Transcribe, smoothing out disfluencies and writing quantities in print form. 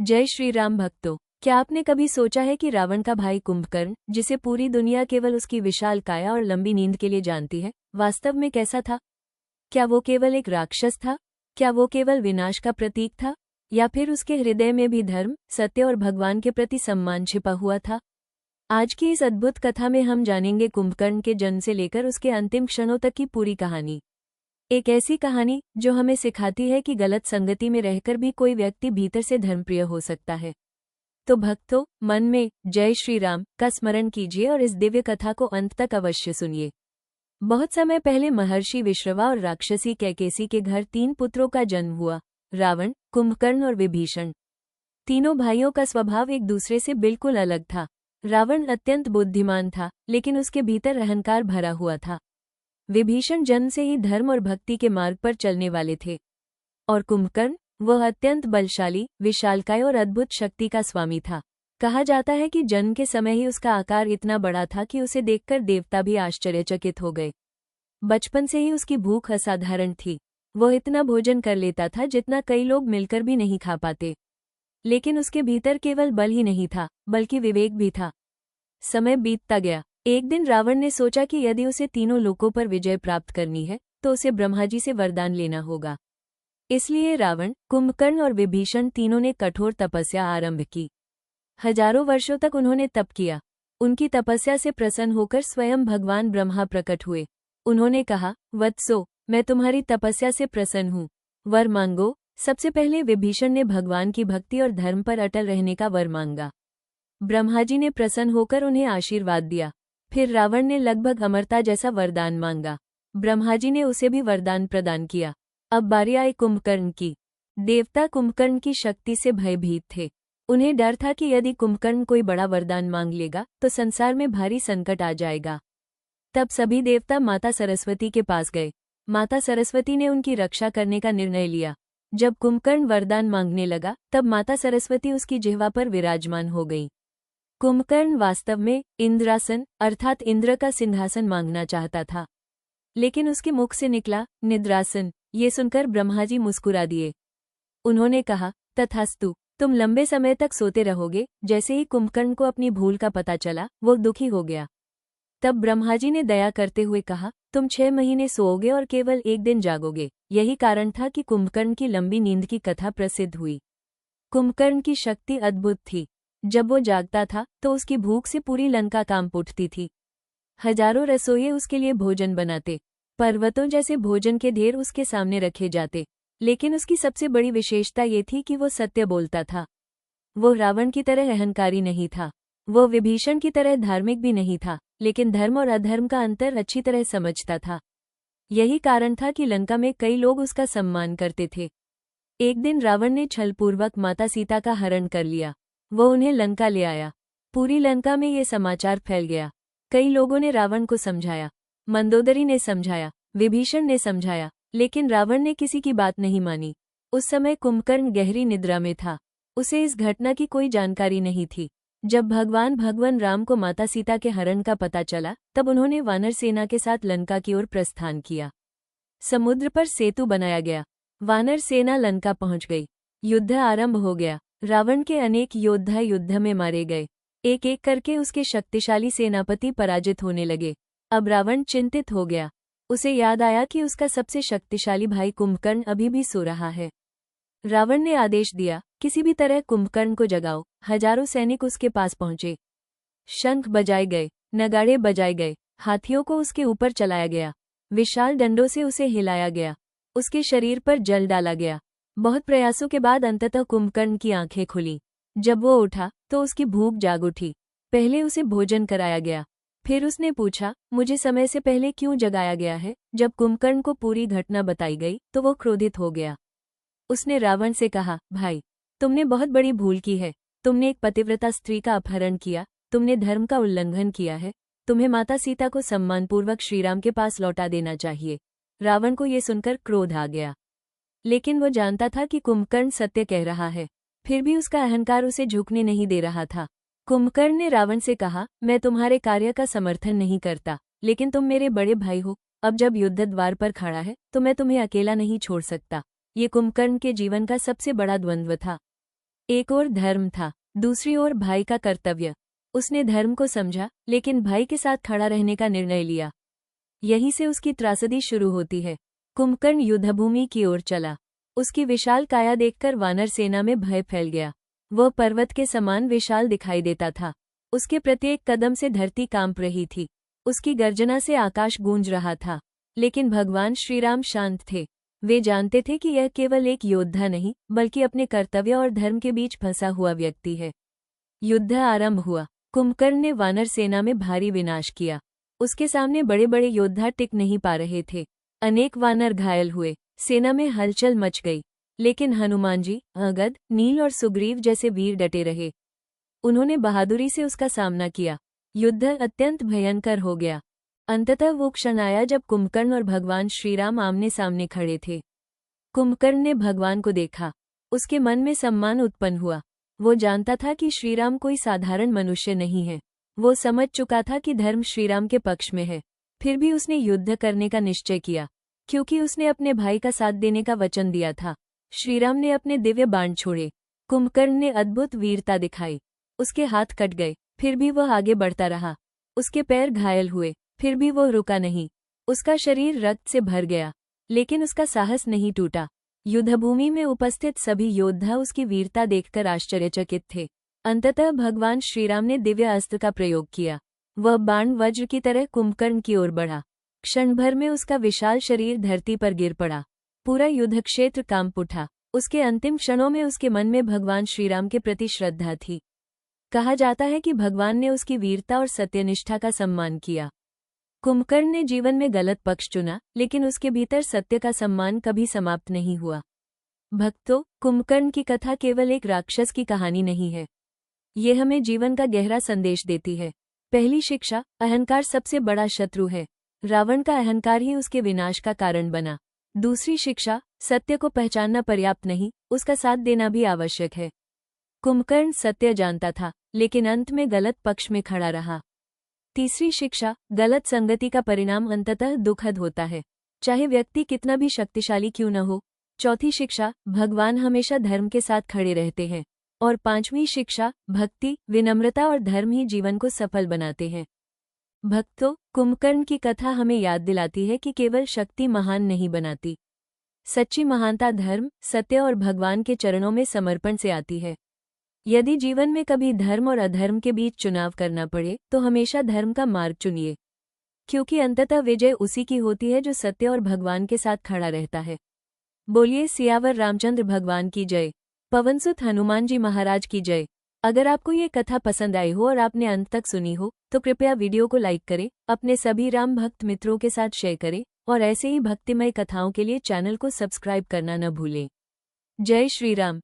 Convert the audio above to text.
जय श्री राम भक्तों। क्या आपने कभी सोचा है कि रावण का भाई कुंभकर्ण, जिसे पूरी दुनिया केवल उसकी विशाल काया और लंबी नींद के लिए जानती है, वास्तव में कैसा था? क्या वो केवल एक राक्षस था? क्या वो केवल विनाश का प्रतीक था? या फिर उसके हृदय में भी धर्म, सत्य और भगवान के प्रति सम्मान छिपा हुआ था? आज की इस अद्भुत कथा में हम जानेंगे कुंभकर्ण के जन्म से लेकर उसके अंतिम क्षणों तक की पूरी कहानी। एक ऐसी कहानी जो हमें सिखाती है कि गलत संगति में रहकर भी कोई व्यक्ति भीतर से धर्मप्रिय हो सकता है। तो भक्तों, मन में जय श्री राम का स्मरण कीजिए और इस दिव्य कथा को अंत तक अवश्य सुनिए। बहुत समय पहले महर्षि विश्रवा और राक्षसी कैकेसी के घर 3 पुत्रों का जन्म हुआ, रावण, कुंभकर्ण और विभीषण। तीनों भाइयों का स्वभाव एक दूसरे से बिल्कुल अलग था। रावण अत्यंत बुद्धिमान था, लेकिन उसके भीतर अहंकार भरा हुआ था। विभीषण जन्म से ही धर्म और भक्ति के मार्ग पर चलने वाले थे। और कुंभकर्ण, वह अत्यंत बलशाली, विशालकाय और अद्भुत शक्ति का स्वामी था। कहा जाता है कि जन्म के समय ही उसका आकार इतना बड़ा था कि उसे देखकर देवता भी आश्चर्यचकित हो गए। बचपन से ही उसकी भूख असाधारण थी। वह इतना भोजन कर लेता था जितना कई लोग मिलकर भी नहीं खा पाते। लेकिन उसके भीतर केवल बल ही नहीं था, बल्कि विवेक भी था। समय बीतता गया। एक दिन रावण ने सोचा कि यदि उसे तीनों लोकों पर विजय प्राप्त करनी है तो उसे ब्रह्मा जी से वरदान लेना होगा। इसलिए रावण, कुंभकर्ण और विभीषण तीनों ने कठोर तपस्या आरंभ की। हजारों वर्षों तक उन्होंने तप किया। उनकी तपस्या से प्रसन्न होकर स्वयं भगवान ब्रह्मा प्रकट हुए। उन्होंने कहा, वत्सो, मैं तुम्हारी तपस्या से प्रसन्न हूँ, वर मांगो। सबसे पहले विभीषण ने भगवान की भक्ति और धर्म पर अटल रहने का वर मांगा। ब्रह्मा जी ने प्रसन्न होकर उन्हें आशीर्वाद दिया। फिर रावण ने लगभग अमरता जैसा वरदान मांगा। ब्रह्मा जी ने उसे भी वरदान प्रदान किया। अब बारी आई कुंभकर्ण की। देवता कुंभकर्ण की शक्ति से भयभीत थे। उन्हें डर था कि यदि कुंभकर्ण कोई बड़ा वरदान मांग लेगा तो संसार में भारी संकट आ जाएगा। तब सभी देवता माता सरस्वती के पास गए। माता सरस्वती ने उनकी रक्षा करने का निर्णय लिया। जब कुंभकर्ण वरदान मांगने लगा तब माता सरस्वती उसकी जिह्वा पर विराजमान हो गई। कुंभकर्ण वास्तव में इंद्रासन अर्थात इंद्र का सिंहासन मांगना चाहता था, लेकिन उसके मुख से निकला निद्रासन। ये सुनकर ब्रह्मा जी मुस्कुरा दिए। उन्होंने कहा, तथास्तु, तुम लंबे समय तक सोते रहोगे। जैसे ही कुंभकर्ण को अपनी भूल का पता चला, वो दुखी हो गया। तब ब्रह्मा जी ने दया करते हुए कहा, तुम 6 महीने सोओगे और केवल 1 दिन जागोगे। यही कारण था कि कुंभकर्ण की लंबी नींद की कथा प्रसिद्ध हुई। कुंभकर्ण की शक्ति अद्भुत थी। जब वो जागता था तो उसकी भूख से पूरी लंका कांप उठती थी। हजारों रसोइये उसके लिए भोजन बनाते। पर्वतों जैसे भोजन के ढेर उसके सामने रखे जाते। लेकिन उसकी सबसे बड़ी विशेषता ये थी कि वो सत्य बोलता था। वो रावण की तरह अहंकारी नहीं था। वो विभीषण की तरह धार्मिक भी नहीं था, लेकिन धर्म और अधर्म का अंतर अच्छी तरह समझता था। यही कारण था कि लंका में कई लोग उसका सम्मान करते थे। एक दिन रावण ने छलपूर्वक माता सीता का हरण कर लिया। वो उन्हें लंका ले आया। पूरी लंका में ये समाचार फैल गया। कई लोगों ने रावण को समझाया। मंदोदरी ने समझाया, विभीषण ने समझाया, लेकिन रावण ने किसी की बात नहीं मानी। उस समय कुंभकर्ण गहरी निद्रा में था। उसे इस घटना की कोई जानकारी नहीं थी। जब भगवान राम को माता सीता के हरण का पता चला तब उन्होंने वानर सेना के साथ लंका की ओर प्रस्थान किया। समुद्र पर सेतु बनाया गया। वानर सेना लंका पहुंच गई। युद्ध आरंभ हो गया। रावण के अनेक योद्धा युद्ध में मारे गए। एक एक करके उसके शक्तिशाली सेनापति पराजित होने लगे। अब रावण चिंतित हो गया। उसे याद आया कि उसका सबसे शक्तिशाली भाई कुंभकर्ण अभी भी सो रहा है। रावण ने आदेश दिया, किसी भी तरह कुंभकर्ण को जगाओ। हजारों सैनिक उसके पास पहुंचे। शंख बजाए गए, नगाड़े बजाए गए, हाथियों को उसके ऊपर चलाया गया। विशाल डंडों से उसे हिलाया गया। उसके शरीर पर जल डाला गया। बहुत प्रयासों के बाद अंततः कुंभकर्ण की आंखें खुली। जब वो उठा तो उसकी भूख जाग उठी। पहले उसे भोजन कराया गया। फिर उसने पूछा, मुझे समय से पहले क्यों जगाया गया है? जब कुंभकर्ण को पूरी घटना बताई गई तो वो क्रोधित हो गया। उसने रावण से कहा, भाई, तुमने बहुत बड़ी भूल की है। तुमने एक पतिव्रता स्त्री का अपहरण किया। तुमने धर्म का उल्लंघन किया है। तुम्हें माता सीता को सम्मानपूर्वक श्रीराम के पास लौटा देना चाहिए। रावण को ये सुनकर क्रोध आ गया, लेकिन वो जानता था कि कुंभकर्ण सत्य कह रहा है। फिर भी उसका अहंकार उसे झुकने नहीं दे रहा था। कुंभकर्ण ने रावण से कहा, मैं तुम्हारे कार्य का समर्थन नहीं करता, लेकिन तुम मेरे बड़े भाई हो। अब जब युद्ध द्वार पर खड़ा है तो मैं तुम्हें अकेला नहीं छोड़ सकता। ये कुंभकर्ण के जीवन का सबसे बड़ा द्वंद्व था। एक ओर धर्म था, दूसरी ओर भाई का कर्तव्य। उसने धर्म को समझा, लेकिन भाई के साथ खड़ा रहने का निर्णय लिया। यहीं से उसकी त्रासदी शुरू होती है। कुंभकर्ण युद्धभूमि की ओर चला। उसकी विशाल काया देखकर वानर सेना में भय फैल गया। वह पर्वत के समान विशाल दिखाई देता था। उसके प्रत्येक कदम से धरती कांप रही थी। उसकी गर्जना से आकाश गूंज रहा था। लेकिन भगवान श्रीराम शांत थे। वे जानते थे कि यह केवल एक योद्धा नहीं, बल्कि अपने कर्तव्य और धर्म के बीच फंसा हुआ व्यक्ति है। युद्ध आरंभ हुआ। कुंभकर्ण ने वानर सेना में भारी विनाश किया। उसके सामने बड़े बड़े योद्धा टिक नहीं पा रहे थे। अनेक वानर घायल हुए। सेना में हलचल मच गई। लेकिन हनुमान जी, अंगद, नील और सुग्रीव जैसे वीर डटे रहे। उन्होंने बहादुरी से उसका सामना किया। युद्ध अत्यंत भयंकर हो गया। अंततः वो क्षण आया जब कुंभकर्ण और भगवान श्रीराम आमने सामने खड़े थे। कुंभकर्ण ने भगवान को देखा। उसके मन में सम्मान उत्पन्न हुआ। वो जानता था कि श्रीराम कोई साधारण मनुष्य नहीं है। वो समझ चुका था कि धर्म श्रीराम के पक्ष में है। फिर भी उसने युद्ध करने का निश्चय किया, क्योंकि उसने अपने भाई का साथ देने का वचन दिया था। श्रीराम ने अपने दिव्य बाण छोड़े। कुंभकर्ण ने अद्भुत वीरता दिखाई। उसके हाथ कट गए, फिर भी वह आगे बढ़ता रहा। उसके पैर घायल हुए, फिर भी वह रुका नहीं। उसका शरीर रक्त से भर गया, लेकिन उसका साहस नहीं टूटा। युद्धभूमि में उपस्थित सभी योद्धा उसकी वीरता देखकर आश्चर्यचकित थे। अंततः भगवान श्रीराम ने दिव्य अस्त्र का प्रयोग किया। वह बाण वज्र की तरह कुंभकर्ण की ओर बढ़ा। क्षण भर में उसका विशाल शरीर धरती पर गिर पड़ा। पूरा युद्धक्षेत्र कांप उठा। उसके अंतिम क्षणों में उसके मन में भगवान श्रीराम के प्रति श्रद्धा थी। कहा जाता है कि भगवान ने उसकी वीरता और सत्यनिष्ठा का सम्मान किया। कुंभकर्ण ने जीवन में गलत पक्ष चुना, लेकिन उसके भीतर सत्य का सम्मान कभी समाप्त नहीं हुआ। भक्तों, कुंभकर्ण की कथा केवल एक राक्षस की कहानी नहीं है। ये हमें जीवन का गहरा संदेश देती है। पहली शिक्षा, अहंकार सबसे बड़ा शत्रु है। रावण का अहंकार ही उसके विनाश का कारण बना। दूसरी शिक्षा, सत्य को पहचानना पर्याप्त नहीं, उसका साथ देना भी आवश्यक है। कुंभकर्ण सत्य जानता था, लेकिन अंत में गलत पक्ष में खड़ा रहा। तीसरी शिक्षा, गलत संगति का परिणाम अंततः दुखद होता है, चाहे व्यक्ति कितना भी शक्तिशाली क्यों न हो। चौथी शिक्षा, भगवान हमेशा धर्म के साथ खड़े रहते हैं। और पांचवी शिक्षा, भक्ति, विनम्रता और धर्म ही जीवन को सफल बनाते हैं। भक्तों, कुंभकर्ण की कथा हमें याद दिलाती है कि केवल शक्ति महान नहीं बनाती। सच्ची महानता धर्म, सत्य और भगवान के चरणों में समर्पण से आती है। यदि जीवन में कभी धर्म और अधर्म के बीच चुनाव करना पड़े, तो हमेशा धर्म का मार्ग चुनिए, क्योंकि अंततः विजय उसी की होती है जो सत्य और भगवान के साथ खड़ा रहता है। बोलिए सियावर रामचंद्र भगवान की जय। पवनसुत हनुमान जी महाराज की जय। अगर आपको ये कथा पसंद आई हो और आपने अंत तक सुनी हो, तो कृपया वीडियो को लाइक करें, अपने सभी राम भक्त मित्रों के साथ शेयर करें और ऐसे ही भक्तिमय कथाओं के लिए चैनल को सब्सक्राइब करना न भूलें। जय श्री राम।